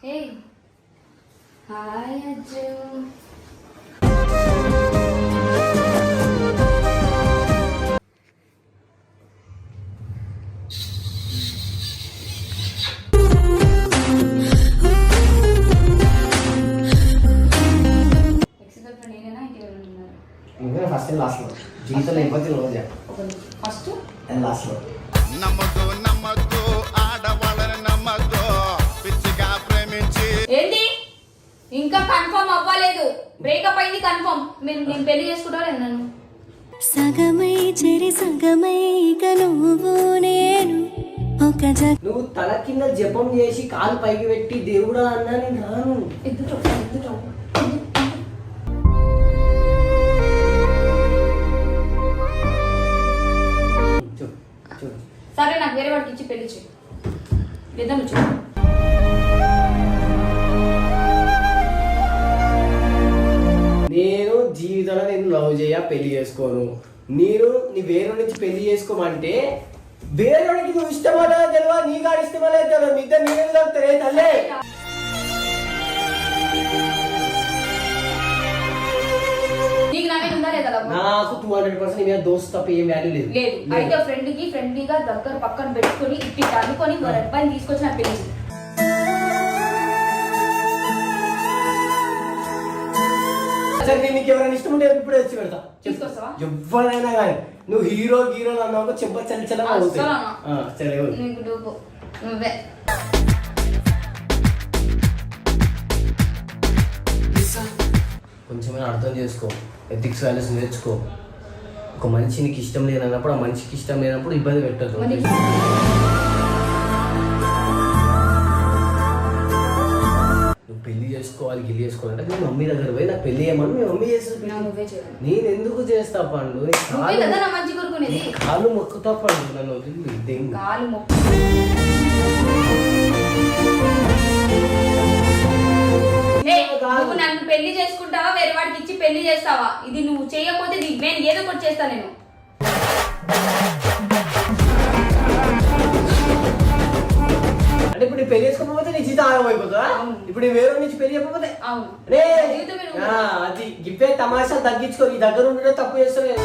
Hey hi Ajju. First last లో జీవితంలో ఇబ్బంది రోజా ఫస్ట్ లాస్ట్ లో నమ్మద్దు నమ్మద్దు ఆడవాళ్ళని నమ్మద్దు పిచ్చిగా ప్రేమించి ఏంటి ఇంకా కన్ఫర్మ్ అవ్వలేదు, బ్రేకప్ అయింది కన్ఫర్మ్. నేను పెళ్లి చేసుకుంటారా నన్ను? సగమై చెరి సగమై ఇక నువ్వు నేను ఒక నువ్వు తల కింద జపం చేసి కాలు పైకి పెట్టి దేవుడా అన్నా నేను రాను. సరే నాకు వేరే వాడికి ఇచ్చి పెళ్లి చేయి. లేదా చూ నేను జీవితంలో నేను లవ్ చేయ పెళ్లి చేసుకోను. నేను నీ వేరే నుంచి పెళ్లి చేసుకోమంటే వేరేవాడికి నువ్వు ఇష్టమా తెలియదు, నీ కాడు ఇష్టమా లేదు తెలియదు. మీ ఇద్దరు నేను చెప్తారే తల్లే. నీకు నా మీద ఉందా లేదా? నాకు 200% నీ మీద దోస్తు తప్ప ఏం వాల్యూ లేదు. లేదు. అయితే ఫ్రెండ్ కి ఫ్రెండ్లీగా దగ్గర పక్కన పెట్టుకొని ఇట్టి అనుకొని అబ్బాయిని తీసుకొచ్చి నా పెళ్లి చేయి. సరే నేను నీకు ఎవరైనా ఇష్టం ఉంటే ఇప్పుడే వచ్చి పెడతా. తీసుకొస్తావా? ఎవరైనా కానీ నువ్వు హీరో హీరోలు అన్నావు చెంప చలిచలా అవుతాయి. సరే నీకు డూపు నువ్వే. కొంచెమైనా అర్థం చేసుకో, ఎథిక్స్ వాల్యూస్ నేర్చుకో. ఒక మనిషి నీకు ఇష్టం లేనప్పుడు ఆ మనిషికి ఇష్టం లేనప్పుడు ఇబ్బంది పెట్టదు. నువ్వు పెళ్లి చేసుకోవాలి గిల్లి చేసుకోవాలంటే మీ మమ్మీ దగ్గర పోయి నాకు పెళ్లి చేయమని మీ మమ్మీ చేస్తుంది. నేను ఎందుకు చేస్తా పండు? కాలు మొక్కుతా పండు, నన్ను వదిలి నువ్వు నన్ను పెళ్లి చేసుకుంటావా వేరే వాడికి ఇచ్చి పెళ్లి చేస్తావా? ఇది నువ్వు చేయకపోతే నేను ఏదో ఒకటి చేస్తా. నేను అంటే ఇప్పుడు పెళ్లి చేసుకోకపోతే నీ జీతం ఆగమైపోతుందా? ఇప్పుడు వేరే నుంచి పెళ్లి చెప్పకపోతే అది గిప్పే తమాషా తగ్గించుకో. ఈ దగ్గర ఉండడం తప్పు చేస్తలేదు.